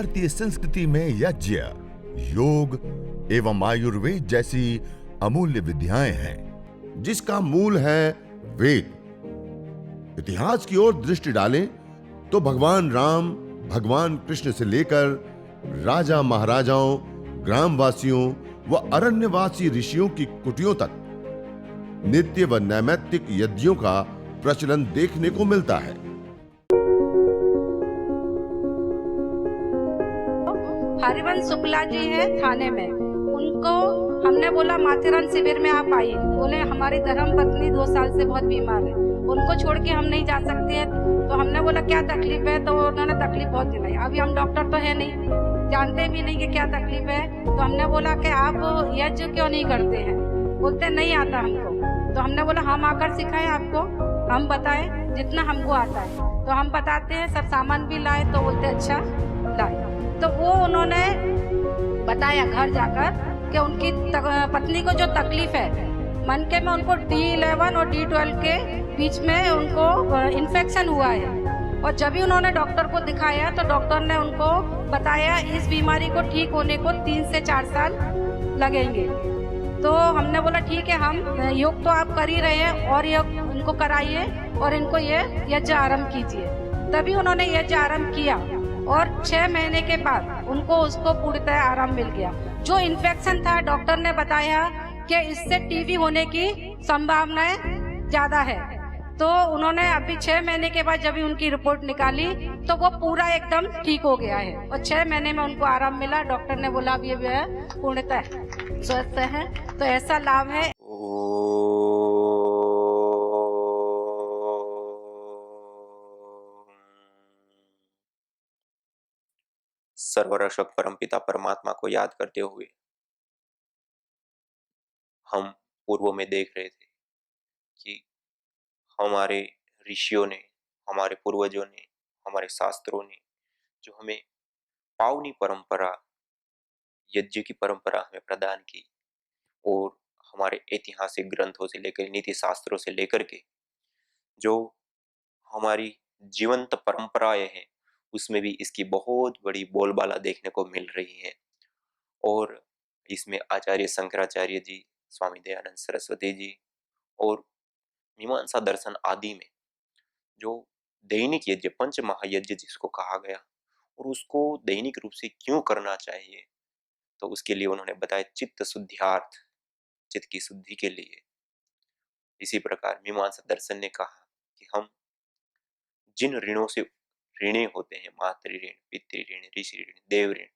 भारतीय संस्कृति में यज्ञ, योग एवं आयुर्वेद जैसी अमूल्य विद्याएं हैं, जिसका मूल है वेद। इतिहास की ओर दृष्टि डालें तो भगवान राम, भगवान कृष्ण से लेकर राजा महाराजाओं, ग्रामवासियों व अरण्यवासी ऋषियों की कुटियों तक नित्य व नैमित्तिक यज्ञों का प्रचलन देखने को मिलता है। हरिवंश शुक्ला जी है थाने में, उनको हमने बोला माथेरान शिविर में आप आइए। बोले हमारी धर्म पत्नी 2 साल से बहुत बीमार है, उनको छोड़ के हम नहीं जा सकते हैं। तो हमने बोला क्या तकलीफ है, तो उन्होंने तकलीफ बहुत गिनाई। अभी हम डॉक्टर तो है नहीं, जानते भी नहीं कि क्या तकलीफ है। तो हमने बोला कि आप यज्ञ क्यों नहीं करते हैं? बोलते नहीं आता हमको। तो हमने बोला हम आकर सिखाएं आपको, हम बताएं जितना हमको आता है। तो हम बताते हैं, सब सामान भी लाए। तो बोलते अच्छा लाए। तो वो उन्होंने बताया घर जाकर कि उनकी पत्नी को जो तकलीफ है मनके में, उनको D11 और D12 के बीच में उनको इन्फेक्शन हुआ है। और जब भी उन्होंने डॉक्टर को दिखाया तो डॉक्टर ने उनको बताया इस बीमारी को ठीक होने को 3 से 4 साल लगेंगे। तो हमने बोला ठीक है, हम योग तो आप कर ही रहे हैं और योग इनको कराइए और इनको ये यज्ञ आरंभ कीजिए। तभी उन्होंने यज्ञ आरंभ किया और 6 महीने के बाद उनको उसको पूर्णतः आराम मिल गया। जो इन्फेक्शन था डॉक्टर ने बताया कि इससे टीबी होने की संभावनाएं ज्यादा है। तो उन्होंने अभी 6 महीने के बाद जब उनकी रिपोर्ट निकाली तो वो पूरा एकदम ठीक हो गया है और 6 महीने में उनको आराम मिला। डॉक्टर ने बोला अभी पूर्णतः स्वस्थ है। तो ऐसा लाभ है। सर्वरक्षक परमपिता परमात्मा को याद करते हुए हम पूर्व में देख रहे थे कि हमारे ऋषियों ने, हमारे पूर्वजों ने, हमारे शास्त्रों ने जो हमें पावनी परंपरा, यज्ञ की परंपरा हमें प्रदान की और हमारे ऐतिहासिक ग्रंथों से लेकर, नीति शास्त्रों से लेकर के जो हमारी जीवंत परंपराएं हैं, उसमें भी इसकी बहुत बड़ी बोलबाला देखने को मिल रही है। और इसमें आचार्य शंकराचार्य जी, स्वामी दयानंद सरस्वती जी और मीमांसा दर्शन आदि में जो दैनिक यज्ञ, पंच महायज्ञ जिसको कहा गया, और उसको दैनिक रूप से क्यों करना चाहिए, तो उसके लिए उन्होंने बताया चित्त शुद्ध्यार्थ, चित्त की शुद्धि के लिए। इसी प्रकार मीमांसा दर्शन ने कहा कि हम जिन ऋणों से ऋणी होते हैं, मातृ ऋण, पितृ ऋण, ऋषि ऋण, देव ऋण,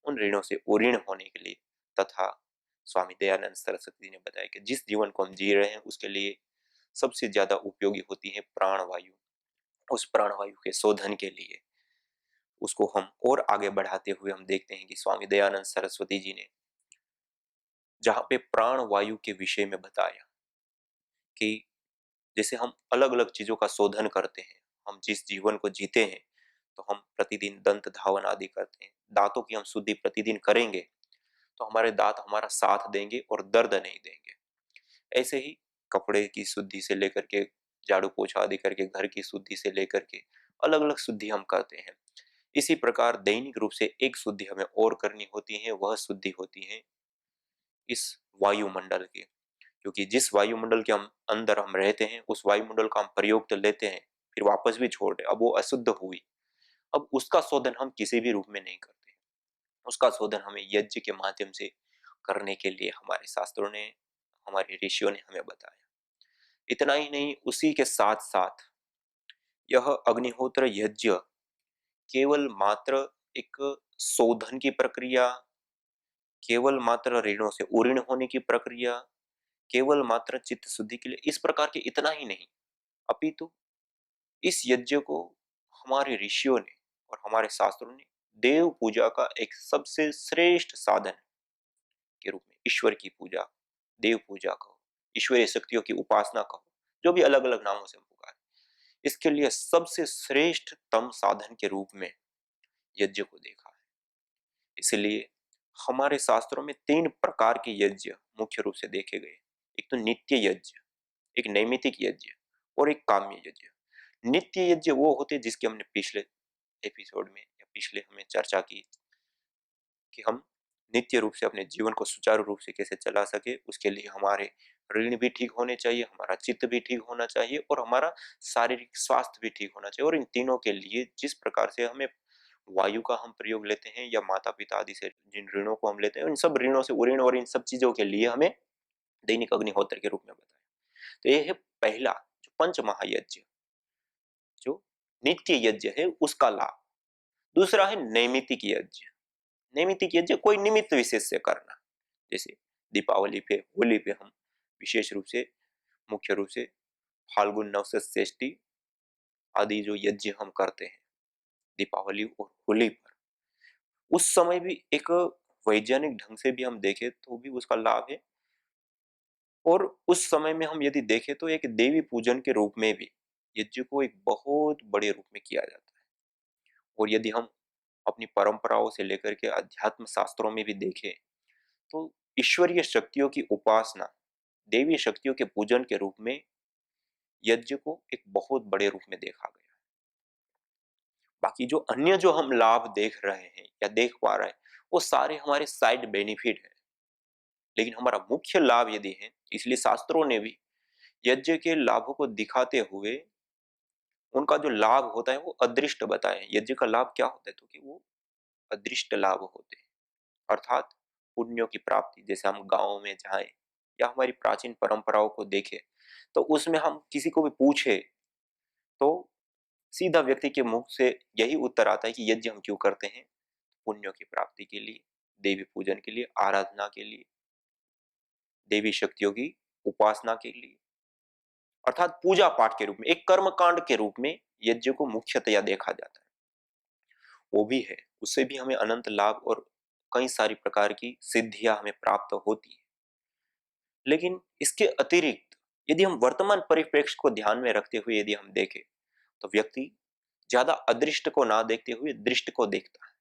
उन ऋणों से उऋण होने के लिए तथा स्वामी दयानंद सरस्वती जी ने बताया कि जिस जीवन को हम जी रहे हैं उसके लिए सबसे ज्यादा उपयोगी होती है प्राणवायु। उस प्राणवायु के शोधन के लिए उसको हम और आगे बढ़ाते हुए हम देखते हैं कि स्वामी दयानंद सरस्वती जी ने जहाँ पे प्राणवायु के विषय में बताया कि जैसे हम अलग अलग चीजों का शोधन करते हैं, हम जिस जीवन को जीते हैं, तो हम प्रतिदिन दंत धावन आदि करते हैं, दांतों की हम शुद्धि प्रतिदिन करेंगे तो हमारे दांत हमारा साथ देंगे और दर्द नहीं देंगे। ऐसे ही कपड़े की शुद्धि से लेकर के, झाड़ू पोछा आदि करके, घर की शुद्धि से लेकर के अलग अलग शुद्धि हम करते हैं। इसी प्रकार दैनिक रूप से एक शुद्धि हमें और करनी होती है, वह शुद्धि होती है इस वायुमंडल की। क्योंकि जिस वायुमंडल के हम अंदर हम रहते हैं, उस वायुमंडल का हम प्रयोग तो लेते हैं, फिर वापस भी छोड़ दे, अब वो अशुद्ध हुई, अब उसका शोधन हम किसी भी रूप में नहीं करते। उसका शोधन हमें यज्ञ के माध्यम से करने के लिए हमारे शास्त्रों ने, हमारे ऋषियों ने हमें बताया। इतना ही नहीं, उसी के साथ साथ यह अग्निहोत्र यज्ञ केवल मात्र एक शोधन की प्रक्रिया, केवल मात्र ऋणों से उऋण होने की प्रक्रिया, केवल मात्र चित्त शुद्धि के लिए, इस प्रकार के इतना ही नहीं, अपितु इस यज्ञ को हमारे ऋषियों ने और हमारे शास्त्रों ने देव पूजा का एक सबसे श्रेष्ठ साधन के रूप में, ईश्वर की पूजा, देव पूजा कहो, ईश्वरीय शक्तियों की उपासना कहो, जो भी अलग अलग नामों से हम पुकारे, इसके लिए सबसे श्रेष्ठतम साधन के रूप में यज्ञ को देखा है। इसलिए हमारे शास्त्रों में 3 प्रकार के यज्ञ मुख्य रूप से देखे गए। एक तो नित्य यज्ञ, एक नैमित्तिक यज्ञ और एक काम्य यज्ञ। नित्य यज्ञ वो होते जिसकी हमने पिछले एपिसोड में या पिछले हमें चर्चा की कि हम नित्य रूप से अपने जीवन को सुचारू रूप से कैसे चला सके। उसके लिए हमारे ऋण भी ठीक होने चाहिए, हमारा चित्त भी ठीक होना चाहिए और हमारा शारीरिक स्वास्थ्य भी ठीक होना चाहिए। और इन तीनों के लिए जिस प्रकार से हमें वायु का हम प्रयोग लेते हैं या माता पिता आदि से जिन ऋणों को हम लेते हैं, इन सब ऋणों से ऋण और इन सब चीजों के लिए हमें दैनिक अग्निहोत्र के रूप में बताया। तो ये है पहला जो पंच महायज्ञ, जो नित्य यज्ञ है उसका लाभ। दूसरा है नैमित्तिक यज्ञ। नैमित्तिक यज्ञ कोई निमित्त विशेष से करना, जैसे दीपावली पे, होली पे हम विशेष रूप से, मुख्य रूप से फाल्गुन नवसत आदि जो यज्ञ हम करते हैं दीपावली और होली पर, उस समय भी एक वैज्ञानिक ढंग से भी हम देखें तो भी उसका लाभ है। और उस समय में हम यदि देखें तो एक देवी पूजन के रूप में भी यज्ञ को एक बहुत बड़े रूप में किया जाता है। और यदि हम अपनी परंपराओं से लेकर के अध्यात्म शास्त्रों में भी देखें तो ईश्वरीय शक्तियों की उपासना, देवी शक्तियों के पूजन के रूप में यज्ञ को एक बहुत बड़े रूप में देखा गया है। बाकी जो अन्य जो हम लाभ देख रहे हैं या देख पा रहे हैं वो सारे हमारे साइड बेनिफिट है, लेकिन हमारा मुख्य लाभ यदि है, इसलिए शास्त्रों ने भी यज्ञ के लाभों को दिखाते हुए उनका जो लाभ होता है वो अदृष्ट बताए। यज्ञ का लाभ क्या होता है, तो कि वो अदृष्ट लाभ होते हैं, अर्थात पुण्यों की प्राप्ति। जैसे हम गांवों में जाएं या हमारी प्राचीन परंपराओं को देखें तो उसमें हम किसी को भी पूछे तो सीधा व्यक्ति के मुख से यही उत्तर आता है कि यज्ञ हम क्यों करते हैं, पुण्यों की प्राप्ति के लिए, देवी पूजन के लिए, आराधना के लिए, देवी शक्तियों की उपासना के लिए, अर्थात पूजा पाठ के रूप में, एक कर्म कांड के रूप में यज्ञ को मुख्यतया देखा जाता है। वो भी है, उससे भी हमें अनंत लाभ और कई सारी प्रकार की सिद्धियां हमें प्राप्त होती है। लेकिन इसके अतिरिक्त यदि हम वर्तमान परिप्रेक्ष्य को ध्यान में रखते हुए यदि हम देखें तो व्यक्ति ज्यादा अदृष्ट को ना देखते हुए दृष्ट को देखता है।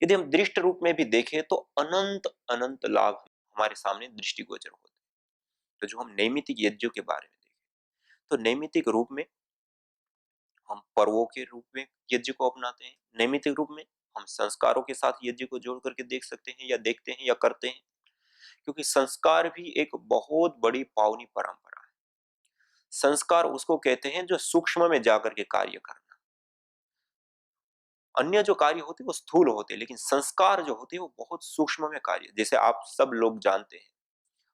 यदि हम दृष्ट रूप में भी देखें तो अनंत अनंत लाभ हमारे सामने दृष्टिगोचर होते हैं। तो जो हम नैमित्तिक यज्ञों के बारे में देखें तो नैमित्तिक रूप में हम पर्वों के रूप में यज्ञ को अपनाते हैं, नैमित्तिक रूप में हम संस्कारों के साथ यज्ञ को जोड़ करके देख सकते हैं या देखते हैं या करते हैं, क्योंकि संस्कार भी एक बहुत बड़ी पावनी परंपरा है। संस्कार उसको कहते हैं जो सूक्ष्म में जाकर के कार्य करना। अन्य जो कार्य होते हैं वो स्थूल होते हैं, लेकिन संस्कार जो होते हैं वो बहुत सूक्ष्म में कार्य। जैसे आप सब लोग जानते हैं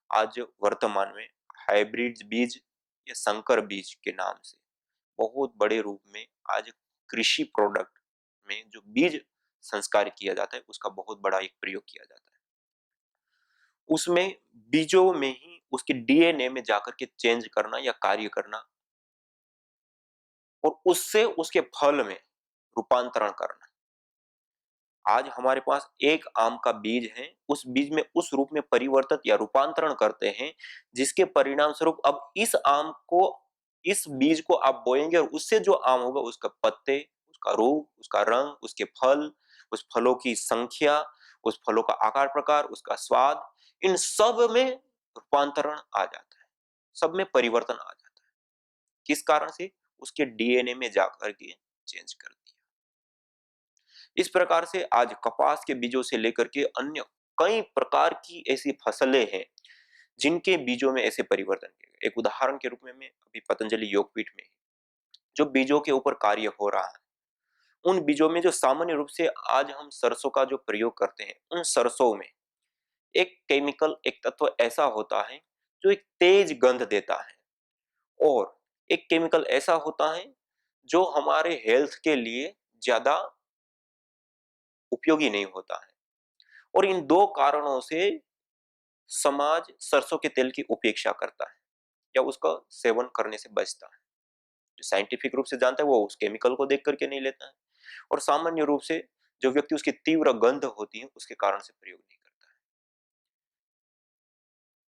आज वर्तमान में हाइब्रिड बीज या संकर बीज के नाम से बहुत बड़े रूप में आज कृषि प्रोडक्ट में जो बीज संस्कार किया जाता है उसका बहुत बड़ा एक प्रयोग किया जाता है। उसमें बीजों में ही उसके डीएनए में जाकर के चेंज करना या कार्य करना और उससे उसके फल में रूपांतरण करना। आज हमारे पास एक आम का बीज है, उस बीज में उस रूप में परिवर्तित या रूपांतरण करते हैं जिसके परिणाम स्वरूप अब इस आम को, इस बीज को आप बोएंगे और उससे जो आम होगा उसका पत्ते, उसका रूप, उसका रंग, उसके फल, उस फलों की संख्या, उस फलों का आकार प्रकार, उसका स्वाद, इन सब में रूपांतरण आ जाता है, सब में परिवर्तन आ जाता है। किस कारण से? उसके डीएनए में जाकर के चेंज कर दिया। इस प्रकार से आज कपास के बीजों से लेकर के अन्य कई प्रकार की ऐसी फसलें हैं जिनके बीजों में ऐसे परिवर्तन किए गए। एक उदाहरण के रूप में मैं अभी पतंजलि योगपीठ में जो बीजों के ऊपर कार्य हो रहा है, उन बीजों में जो सामान्य रूप से आज हम सरसों का जो प्रयोग करते हैं, उन सरसों में एक केमिकल, एक तत्व ऐसा होता है जो एक तेज गंध देता है, और एक केमिकल ऐसा होता है जो हमारे हेल्थ के लिए ज्यादा उपयोगी नहीं होता है। और इन दो कारणों से समाज सरसों के तेल की उपेक्षा करता है या उसका सेवन करने से बचता है। जो साइंटिफिक रूप से जानता है वो उस केमिकल को देख करके नहीं लेता है, और सामान्य रूप से जो व्यक्ति उसकी तीव्र गंध होती है उसके कारण से प्रयोग नहीं करता है।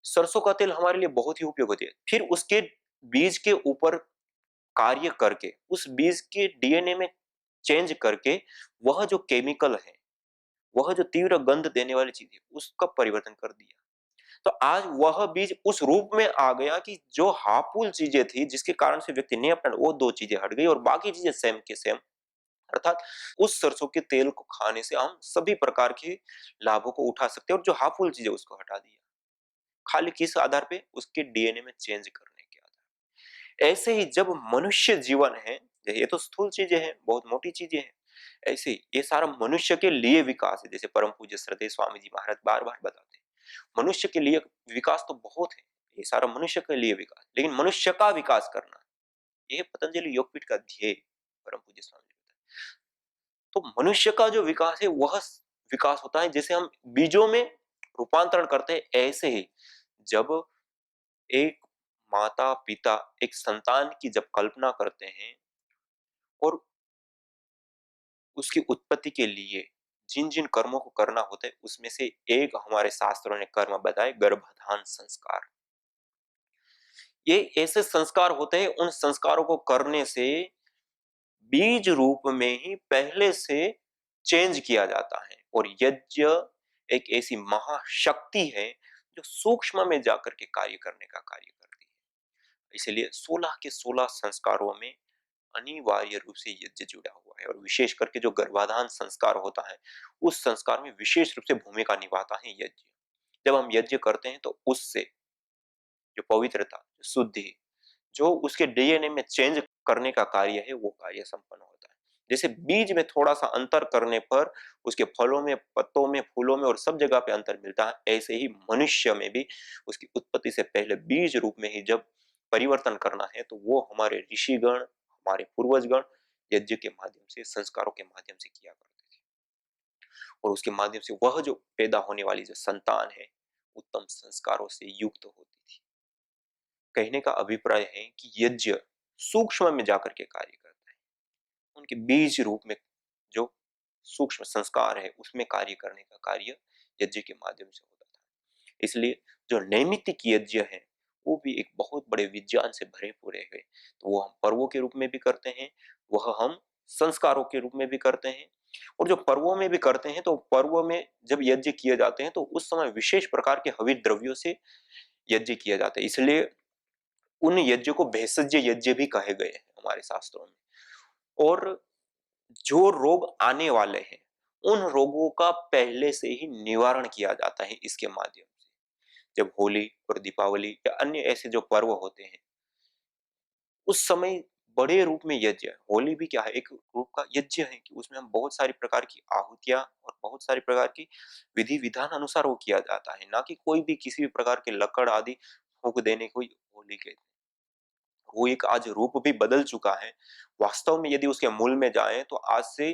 सरसों का तेल हमारे लिए बहुत ही उपयोग होती है। फिर उसके बीज के ऊपर कार्य करके उस बीज के डीएनए में चेंज करके वह जो केमिकल है, वह जो तीव्र गंध देने वाली चीज है, उसका परिवर्तन कर दिया। तो आज वह बीज उस रूप में आ गया कि जो हार्मफुल चीजें थी जिसके कारण से व्यक्ति नहीं अपना, वो दो चीजें हट गई और बाकी चीजें सेम के सेम अर्थात उस सरसों के तेल को खाने से हम सभी प्रकार के लाभों को उठा सकते हैं और जो हार्मफुल चीज है उसको हटा दिया, खाली किस आधार पे? उसके डीएनए में चेंज करने के आधार पे। ऐसे ही जब मनुष्य जीवन है, ये तो स्थूल चीजें हैं, बहुत मोटी चीजें हैं, ऐसे ही ये सारा मनुष्य के लिए विकास है। जैसे परम पूज्य श्रद्धेय स्वामी जी महाराज बार बार बताते हैं, मनुष्य के लिए विकास तो बहुत है, ये सारा मनुष्य के लिए विकास, लेकिन मनुष्य का विकास करना, ये पतंजलि योगपीठ का ध्येय परम पूज्य स्वामी जी बताते। तो मनुष्य का जो विकास है वह विकास होता है जैसे हम बीजों में रूपांतरण करते हैं, ऐसे ही जब एक माता पिता एक संतान की जब कल्पना करते हैं और उसकी उत्पत्ति के लिए जिन जिन कर्मों को करना होता है, उसमें से एक हमारे शास्त्रों ने कर्म बताए, गर्भधान संस्कार। ये ऐसे संस्कार होते हैं, उन संस्कारों को करने से बीज रूप में ही पहले से चेंज किया जाता है, और यज्ञ एक ऐसी महाशक्ति है जो सूक्ष्म में जाकर के कार्य करने का कार्य करती है। इसलिए 16 के 16 संस्कारों में अनिवार्य रूप से यज्ञ जुड़ा हुआ है, और विशेष करके जो गर्भाधान संस्कार होता है उस संस्कार में विशेष रूप से भूमिका निभाता है यज्ञ। जब हम यज्ञ करते हैं तो उससे जो पवित्रता, जो शुद्धि, जो उसके डीएनए में चेंज करने का कार्य है वो कार्य संपन्न होता है। जैसे बीज में थोड़ा सा अंतर करने पर उसके फलों में, पत्तों में, फूलों में और सब जगह पे अंतर मिलता है, ऐसे ही मनुष्य में भी उसकी उत्पत्ति से पहले बीज रूप में ही जब परिवर्तन करना है तो वो हमारे ऋषिगण, हमारे पूर्वजगण यज्ञ के माध्यम से, संस्कारों के माध्यम से किया करते थे, और उसके माध्यम से वह जो पैदा होने वाली जो संतान है उत्तम संस्कारों से युक्त होती थी। कहने का अभिप्राय है कि यज्ञ सूक्ष्म में जाकर के कार्य करता है, उनके बीज रूप में जो सूक्ष्म संस्कार है उसमें कार्य करने का कार्य यज्ञ के माध्यम से होता था। इसलिए जो नैमित्तिक यज्ञ है वो भी एक बहुत बड़े विज्ञान से भरे पूरे हुए, तो वो हम पर्वों के रूप में भी करते हैं, वह हम संस्कारों के रूप में भी करते हैं, और जो पर्वों में भी करते हैं तो पर्वों में जब यज्ञ किए जाते हैं तो उस समय विशेष प्रकार के हविष्य द्रव्यों से यज्ञ किया जाता है। इसलिए उन यज्ञ को भेषज यज्ञ भी कहे गए हैं हमारे शास्त्रों में। और जो रोग आने वाले हैं उन रोगों का पहले से ही निवारण किया जाता है इसके माध्यम से। जब होली और दीपावली या अन्य ऐसे जो पर्व होते हैं उस समय बड़े रूप में यज्ञ, होली भी क्या है, एक रूप का यज्ञ है कि उसमें हम बहुत सारी प्रकार की आहुतियां और बहुत सारी प्रकार की विधि विधान अनुसार वो किया जाता है, ना कि कोई भी किसी भी प्रकार के लकड़ आदि फूंक देने को ही होली कहते हैं। वो एक आज रूप भी बदल चुका है। वास्तव में यदि उसके मूल में जाएं तो आज से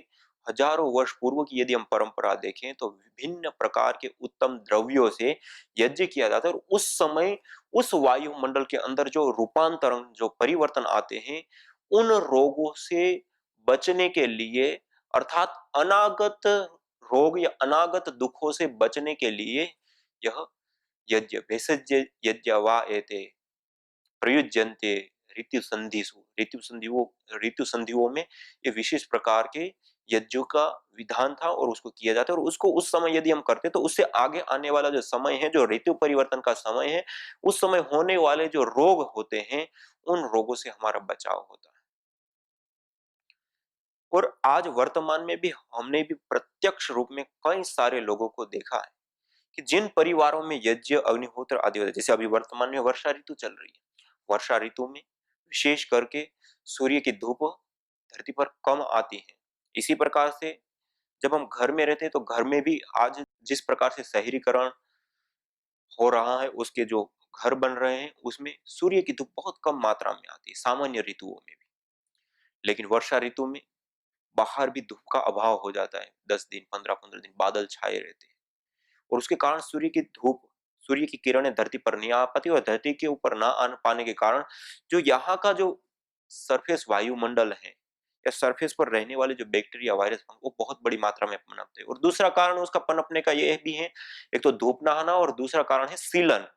हजारों वर्ष पूर्व की यदि हम परंपरा देखें तो विभिन्न प्रकार के उत्तम द्रव्यों से यज्ञ किया जाता है, और उस समय उस वायुमंडल के अंदर जो रूपांतरण, जो परिवर्तन आते हैं, उन रोगों से बचने के लिए, अर्थात अनागत रोग या अनागत दुखों से बचने के लिए यह यज्ञ भेषज यज्ञ वा एते प्रयुज्यन्ते ऋतु संधिषु, ऋतु संधियों में ये विशेष प्रकार के यज्ञों का विधान था और उसको किया जाता है, और उसको उस समय यदि हम करते तो उससे आगे आने वाला जो समय है, जो ऋतु परिवर्तन का समय है, उस समय होने वाले जो रोग होते हैं उन रोगों से हमारा बचाव होता है। और आज वर्तमान में भी हमने भी प्रत्यक्ष रूप में कई सारे लोगों को देखा है कि जिन परिवारों में यज्ञ, अग्निहोत्र आदि होता है, जैसे अभी वर्तमान में वर्षा ऋतु चल रही है, वर्षा ऋतु में विशेष करके सूर्य की धूप धरती पर कम आती है। इसी प्रकार से जब हम घर में रहते हैं तो घर में भी आज जिस प्रकार से शहरीकरण हो रहा है, उसके जो घर बन रहे हैं उसमें सूर्य की धूप बहुत कम मात्रा में आती है सामान्य ऋतुओं में भी। लेकिन वर्षा ऋतु में बाहर भी धूप का अभाव हो जाता है, 10 दिन, 15-15 दिन बादल छाए रहते हैं, और उसके कारण सूर्य की धूप, सूर्य की किरणें धरती पर नहीं आ पाती, और धरती के ऊपर ना आ पाने के कारण जो यहाँ का जो सरफेस वायुमंडल है या सरफेस पर रहने वाले जो बैक्टीरिया, वायरस, वो बहुत बड़ी मात्रा में पनपते हैं। और दूसरा कारण उसका पनपने का यह भी है, एक तो धूप ना आना, और दूसरा कारण है सीलन,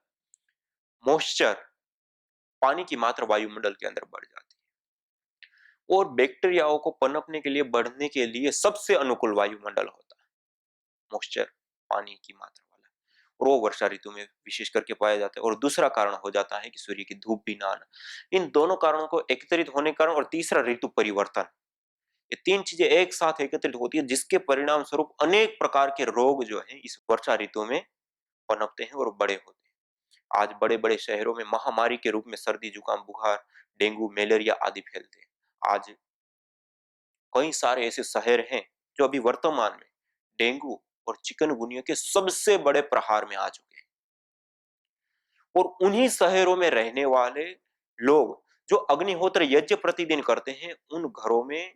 मॉइस्चर, पानी की मात्रा वायुमंडल के अंदर बढ़ जाती है। और बैक्टीरियाओं को पनपने के लिए, बढ़ने के लिए सबसे अनुकूल वायुमंडल होता है मॉइस्चर, पानी की मात्रा वाला, और वो वर्षा ऋतु में विशेष करके पाया जाता है। और दूसरा कारण हो जाता है कि सूर्य की धूप भी ना आना। इन दोनों कारणों को एकत्रित होने के कारण, और तीसरा ऋतु परिवर्तन, ये तीन चीजें एक साथ एकत्रित होती है, जिसके परिणाम स्वरूप अनेक प्रकार के रोग जो है इस वर्षा ऋतु में पनपते हैं और बड़े होते हैं। आज बड़े बड़े शहरों में महामारी के रूप में सर्दी जुकाम बुखार डेंगू मलेरिया आदि फैलते हैं। आज कई सारे ऐसे शहर हैं जो अभी वर्तमान में डेंगू और चिकनगुनिया के सबसे बड़े प्रहार में आ चुके हैं। और उन्हीं शहरों में रहने वाले लोग जो अग्निहोत्र यज्ञ प्रतिदिन करते हैं, उन घरों में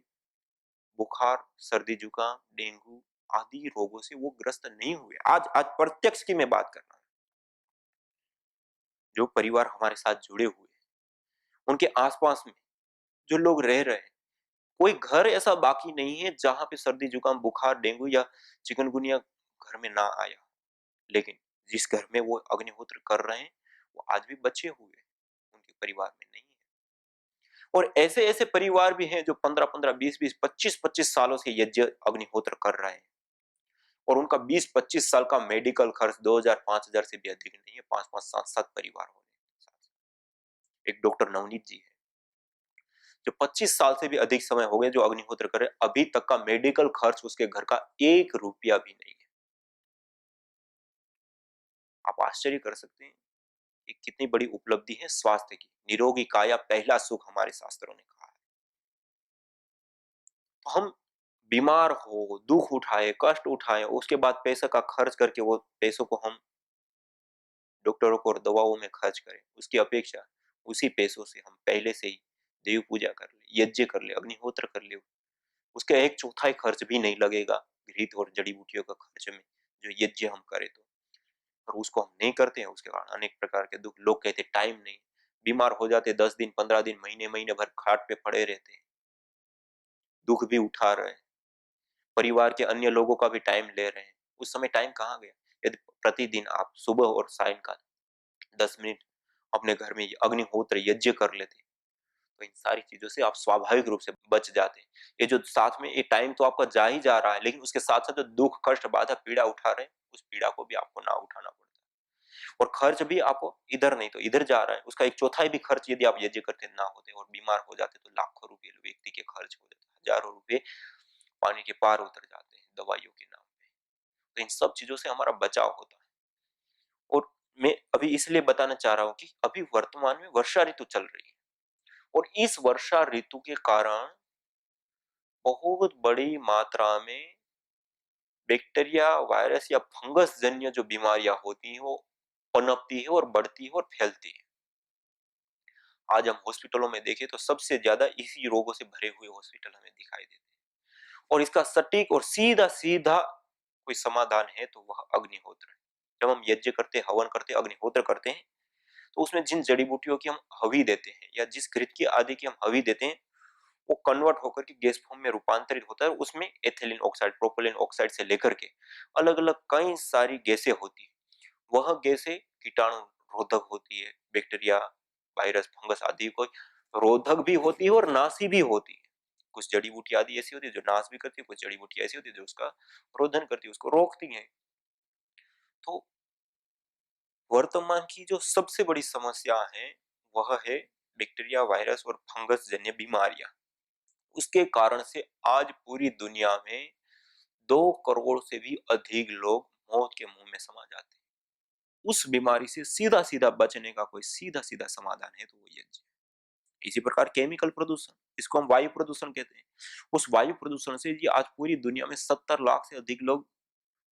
बुखार सर्दी जुकाम डेंगू आदि रोगों से वो ग्रस्त नहीं हुए। आज आज प्रत्यक्ष की मैं बात कर रहा हूं। जो परिवार हमारे साथ जुड़े हुए हैं, उनके आसपास में जो लोग रह रहे हैं, कोई घर ऐसा बाकी नहीं है जहां पे सर्दी जुकाम बुखार डेंगू या चिकनगुनिया घर में ना आया। लेकिन जिस घर में वो अग्निहोत्र कर रहे हैं, वो आज भी बचे हुए हैं, उनके परिवार में नहीं है। और ऐसे ऐसे परिवार भी हैं जो 15-15 20-20 25-25 सालों से यज्ञ अग्निहोत्र कर रहे हैं, और उनका 20-25 साल का मेडिकल खर्च 2000-5000 से भी अधिक नहीं है। 5-5 7-7 परिवार होने। एक डॉक्टर नवनीत जी है जो 25 साल से भी अधिक समय हो गए जो अग्निहोत्र करे, अभी तक का मेडिकल खर्च उसके घर का 1 रुपया भी नहीं है। आप आश्चर्य कर सकते हैं कि कितनी बड़ी उपलब्धि है स्वास्थ्य की। निरोगी काया पहला सुख हमारे शास्त्रों ने कहा है। तो हम बीमार हो दुख उठाए कष्ट उठाए, उसके बाद पैसा का खर्च करके वो पैसों को हम डॉक्टरों को और दवाओं में खर्च करें, उसकी अपेक्षा उसी पैसों से हम पहले से ही देव पूजा कर ले, यज्ञ कर ले, अग्निहोत्र कर ले, उसका 1/4 खर्च भी नहीं लगेगा घृत और जड़ी बूटियों का खर्च में, जो यज्ञ हम करें तो। और उसको हम नहीं करते हैं, उसके कारण अनेक प्रकार के दुख। लोग कहते टाइम नहीं, बीमार हो जाते 10 दिन 15 दिन महीने महीने भर खाट पे पड़े रहते हैं, दुख भी उठा रहे हैं, परिवार के अन्य लोगों का भी टाइम ले रहे हैं। उस समय टाइम कहाँ गया? यदि प्रतिदिन आप सुबह और सायंकाल 10 मिनट अपने घर में अग्निहोत्र यज्ञ कर लेते, तो इन सारी चीजों से आप स्वाभाविक रूप से बच जाते हैं। ये जो साथ में ये टाइम तो आपका जा ही जा रहा है, लेकिन उसके साथ साथ जो दुख कष्ट बाधा पीड़ा उठा रहे हैं, उस पीड़ा को भी आपको ना उठाना पड़ता है। और खर्च भी आपको इधर नहीं तो इधर जा रहा है, उसका 1/4 भी खर्च यदि आप यज्ञ करते ना होते और बीमार हो जाते तो लाखों रुपए व्यक्ति के खर्च हो जाते, हजारों रुपए पानी के पार उतर जाते हैं दवाइयों के नाम पे। तो इन सब चीजों से हमारा बचाव होता है। और मैं अभी इसलिए बताना चाह रहा हूं कि अभी वर्तमान में वर्षा ऋतु चल रही है, और इस वर्षा ऋतु के कारण बहुत बड़ी मात्रा में बैक्टीरिया वायरस या फंगस जन्य जो बीमारियां होती हैं वो पनपती है और बढ़ती है और फैलती है। आज हम हॉस्पिटलों में देखें तो सबसे ज्यादा इसी रोगों से भरे हुए हॉस्पिटल हमें दिखाई देते हैं, और इसका सटीक और सीधा सीधा कोई समाधान है तो वह अग्निहोत्र है। जब हम यज्ञ करते हवन करते अग्निहोत्र करते हैं, तो उसमें जिन जड़ी बूटियों की हम हवि देते हैं या जिस घृत की आदि की हम हवि देते हैं, वो कन्वर्ट होकर के गैस फॉर्म में रूपांतरित होता है। उसमें एथिलीन ऑक्साइड प्रोपिलीन ऑक्साइड से लेकर के अलग अलग कई सारी गैसें होती है। वह गैसें कीटाणु रोधक होती है, बैक्टीरिया वायरस फंगस आदि को रोधक भी होती है और नाशी भी होती है। कुछ जड़ी बूटी आदि ऐसी होती है जो नाश भी करती है, कुछ जड़ी बूटी ऐसी होती है जो उसका रोधन करती है, उसको रोकती है। तो वर्तमान की जो सबसे बड़ी समस्या है वह है बैक्टीरिया वायरस और फंगस जन्य बीमारियां। उसके कारण से आज पूरी दुनिया में 2 करोड़ से भी अधिक लोग मौत के मुंह में समा जाते हैं। उस बीमारी से सीधा सीधा बचने का कोई सीधा सीधा समाधान है तो वो यज्ञ। इसी प्रकार केमिकल प्रदूषण, इसको हम वायु प्रदूषण कहते हैं, उस वायु प्रदूषण से जी आज पूरी दुनिया में 70 लाख से अधिक लोग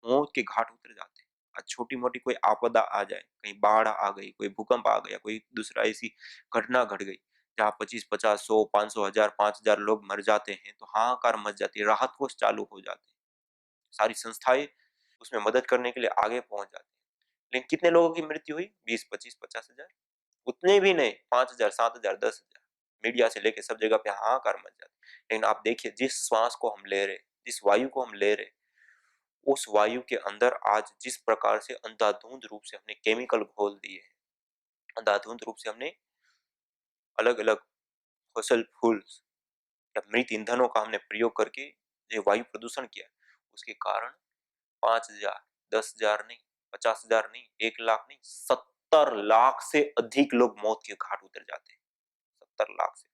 मौत के घाट उतर जाते हैं। आज छोटी मोटी कोई आपदा आ जाए, कहीं बाढ़ आ गई, कोई भूकंप आ गया, कोई दूसरा ऐसी घटना घट गई जहाँ 25-50 100 500 1000 5000 लोग मर जाते हैं, तो हाहाकार मच जाती है, राहत कोष चालू हो जाते हैं, सारी संस्थाएं उसमें मदद करने के लिए आगे पहुंच जाती है। लेकिन कितने लोगों की मृत्यु हुई? 20 25 50 हजार? उतने भी नहीं, 5000 7000 10,000। मीडिया से लेके सब जगह पे हाहाकार मच जाती है। लेकिन आप देखिए जिस श्वास को हम ले रहे, जिस वायु को हम ले रहे, उस वायु के अंदर आज जिस प्रकार से अंधाधुंध रूप से हमने केमिकल घोल दिए हैं, अंधाधुंध रूप से हमने अलग अलग फॉसल फ्यूल्स या मृत ईंधनों का हमने प्रयोग करके ये वायु प्रदूषण किया, उसके कारण 5,000 10,000 नहीं, 50,000 नहीं, 1 लाख नहीं, 70 लाख से अधिक लोग मौत के घाट उतर जाते हैं। 70 लाख से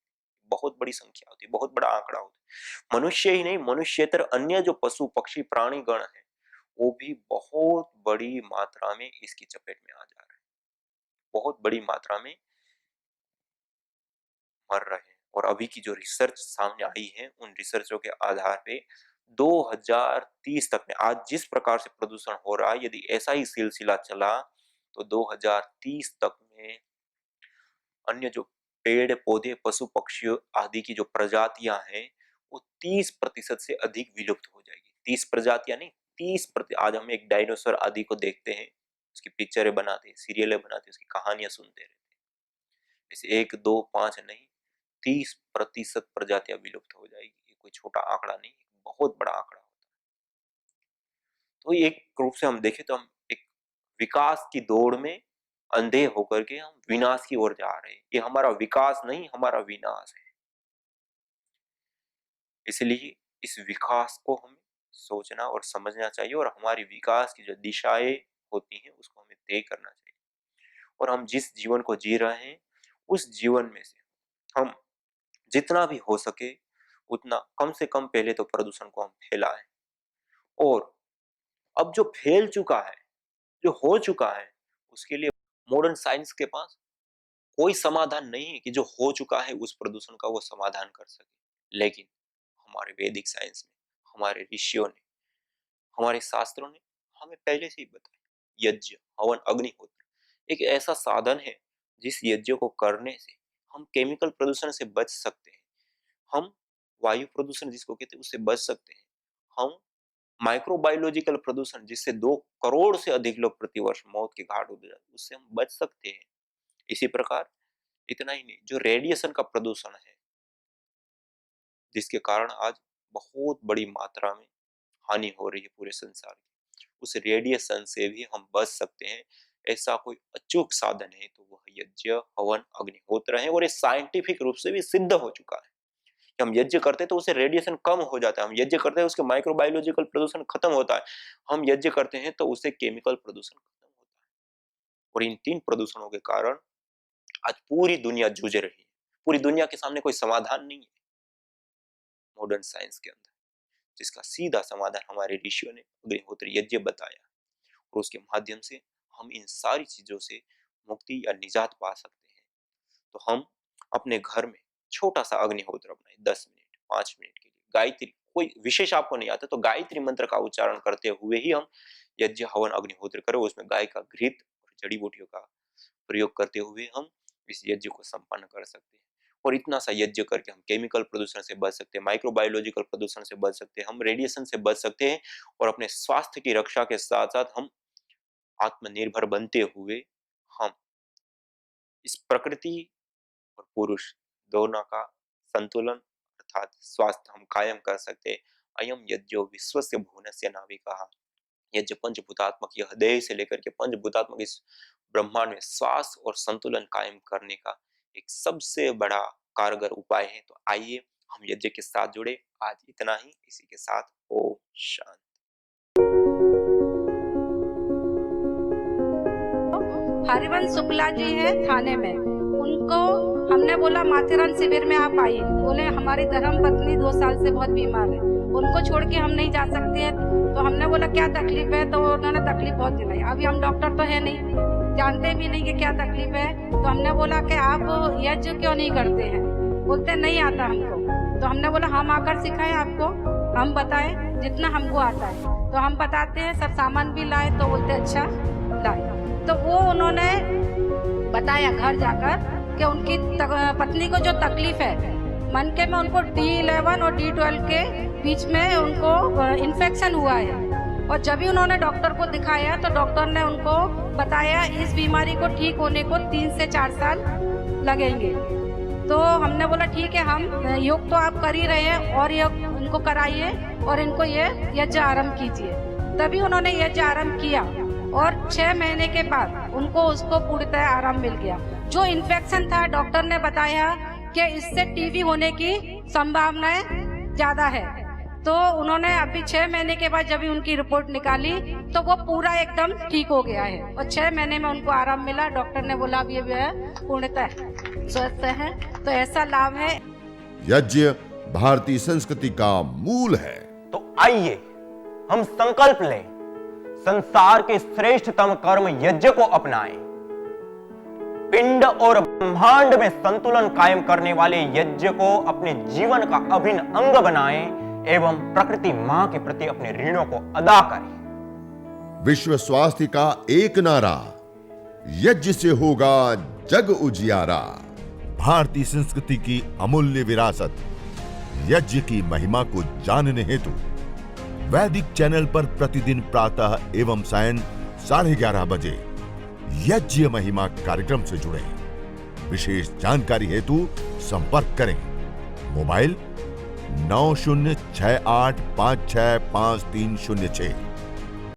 बहुत बड़ी संख्या होती है, बहुत बड़ा आंकड़ा होता है। मनुष्य ही नहीं, मनुष्येतर अन्य जो पशु पक्षी प्राणी गण है वो भी बहुत बड़ी मात्रा में इसकी चपेट में आ जा रहे हैं, बहुत बड़ी मात्रा में मर रहे हैं। और अभी की जो रिसर्च सामने आई है उन रिसर्चों के आधार पे 2030 तक में आज जिस प्रकार से प्रदूषण हो रहा है, यदि ऐसा ही सिलसिला चला तो 2030 तक में अन्य जो पेड़ पौधे पशु पक्षी आदि की जो प्रजातियां हैं वो 30% से अधिक विलुप्त हो जाएगी। 30 प्रजातियां नहीं, 30%। आज हम एक डायनासोर आदि को देखते हैं, उसकी पिक्चरें बनाते हैं, सीरियलें बनाते हैं, उसकी कहानियां सुनते रहते हैं। जैसे 1, 2, 5 नहीं, 30% प्रजातियां विलुप्त हो जाएगी। ये कोई छोटा आंकड़ा नहीं, बहुत बड़ा आंकड़ा होता है। तो एक रूप से हम देखें तो हम एक विकास की दौड़ में अंधे होकर के हम विनाश की ओर जा रहे हैं। ये हमारा विकास नहीं, हमारा विनाश है। इसलिए इस विकास को हमें सोचना और समझना चाहिए और हमारी विकास की जो दिशाएं होती हैं उसको हमें तय करना चाहिए। और हम जिस जीवन को जी रहे हैं उस जीवन में से हम जितना भी हो सके उतना कम से कम पहले तो प्रदूषण को हम फैलाएं। और अब जो फैल चुका है, जो हो चुका है, उसके लिए मॉडर्न साइंस के पास कोई समाधान नहीं है कि जो हो चुका है उस प्रदूषण का वो समाधान कर सके। लेकिन हमारे वैदिक साइंस में, हमारे ऋषियों ने, हमारे शास्त्रों ने हमें पहले से ही बताया, यज्ञ, हवन, अग्निहोत्र एक ऐसा साधन है जिस यज्ञ को करने से हम केमिकल प्रदूषण से बच सकते हैं, हम वायु प्रदूषण जिसको कहते हैं उससे बच सकते हैं, हम माइक्रोबायोलॉजिकल प्रदूषण जिससे 2 करोड़ से अधिक लोग प्रतिवर्ष मौत के घाट उतर जाते हैं उससे हम बच सकते हैं। इसी प्रकार इतना ही नहीं, जो रेडिएशन का प्रदूषण है जिसके कारण आज बहुत बड़ी मात्रा में हानि हो रही है पूरे संसार की, उस रेडिएशन से भी हम बच सकते हैं। ऐसा कोई अचूक साधन है तो वह यज्ञ, हवन, अग्निहोत्र है। और ये साइंटिफिक रूप से भी सिद्ध हो चुका है कि हम यज्ञ करते हैं तो उससे रेडिएशन कम हो जाता है, हम यज्ञ करते हैं उसके माइक्रोबायोलॉजिकल प्रदूषण खत्म होता है, हम यज्ञ करते हैं तो उससे केमिकल प्रदूषण खत्म होता है। और इन 3 प्रदूषणों के कारण आज पूरी दुनिया जूझ रही है, पूरी दुनिया के सामने कोई समाधान नहीं है मॉडर्न साइंस के अंदर, जिसका सीधा समाधान हमारे ऋषियों ने अग्निहोत्र यज्ञ बताया। और उसके माध्यम से हम इन सारी चीजों से मुक्ति या निजात पा सकते हैं। तो हम अपने घर में छोटा सा अग्निहोत्र बनाए, 10 मिनट 5 मिनट के लिए गायत्री, कोई विशेष आपको नहीं आता तो गायत्री मंत्र का उच्चारण करते हुए ही हम यज्ञ, हवन, अग्निहोत्र करें। उसमें गाय का घृत और जड़ी बूटियों का प्रयोग करते हुए हम इस यज्ञ को संपन्न कर सकते हैं। और इतना सा यज्ञ करके हम केमिकल प्रदूषण से बच सकते हैं, माइक्रोबायोलॉजिकल प्रदूषण से बच सकते हैं, हम रेडिएशन से बच सकते हैं और अपने स्वास्थ्य की रक्षा के साथ साथ हम आत्मनिर्भर बनते हुए हम इस प्रकृति और पुरुष दोनों का संतुलन अर्थात स्वास्थ्य हम कायम कर सकते हैं। अयम यज्ञो विश्वस्य भुवनस्य नाभिकः, यज्ञ पंचभूतात्मक, यह देह से लेकर के पंचभूतात्मक इस ब्रह्मांड में श्वास और संतुलन कायम करने का एक सबसे बड़ा कारगर उपाय है। तो आइए हम यज्ञ के साथ जुड़े। आज इतना ही, इसी के साथ ओम शांति। हरिवंश शुक्ला जी है थाने में, उनको हमने बोला माथेरान शिविर में आप आइए। बोले हमारी धर्म पत्नी 2 साल से बहुत बीमार है, उनको छोड़ के हम नहीं जा सकते हैं। तो हमने बोला क्या तकलीफ है, तो उन्होंने तकलीफ बहुत दिलाई। अभी हम डॉक्टर तो है नहीं, जानते भी नहीं कि क्या तकलीफ है। तो हमने बोला कि आप यज्ञ क्यों नहीं करते हैं, बोलते नहीं आता हमको। तो हमने बोला हम आकर सिखाएं आपको, हम बताएं जितना हमको आता है। तो हम बताते हैं, सब सामान भी लाए तो बोलते अच्छा लाए। तो वो उन्होंने बताया घर जाकर कि उनकी पत्नी को जो तकलीफ है मन के में, उनको D11 और D12 के बीच में उनको इन्फेक्शन हुआ है। और जब भी उन्होंने डॉक्टर को दिखाया तो डॉक्टर ने उनको बताया इस बीमारी को ठीक होने को 3 से 4 साल लगेंगे। तो हमने बोला ठीक है, हम योग तो आप कर ही रहे हैं और योग उनको कराइए और इनको ये यज्ञ आरंभ कीजिए। तभी उन्होंने यज्ञ आरंभ किया और 6 महीने के बाद उनको उसको पूर्णतः आराम मिल गया। जो इन्फेक्शन था डॉक्टर ने बताया कि इससे टीबी होने की संभावनाएं ज्यादा है। तो उन्होंने अभी 6 महीने के बाद जब उनकी रिपोर्ट निकाली तो वो पूरा एकदम ठीक हो गया है और 6 महीने में उनको आराम मिला। डॉक्टर ने बोला अब ये पूर्णतः स्वस्थ है। तो ऐसा लाभ है। यज्ञ भारतीय संस्कृति का मूल है। तो आइए हम संकल्प लें, संसार के श्रेष्ठतम कर्म यज्ञ को अपनाएं, पिंड और ब्रह्मांड में संतुलन कायम करने वाले यज्ञ को अपने जीवन का अभिन्न अंग बनाएं एवं प्रकृति मां के प्रति अपने ऋणों को अदा करें। विश्व स्वास्थ्य का एक नारा, यज्ञ से होगा जग उजियारा। भारतीय संस्कृति की अमूल्य विरासत यज्ञ की महिमा को जानने हेतु वैदिक चैनल पर प्रतिदिन प्रातः एवं सायं 11:30 बजे यज्ञ महिमा कार्यक्रम से जुड़े। विशेष जानकारी हेतु संपर्क करें। मोबाइल 9068565306।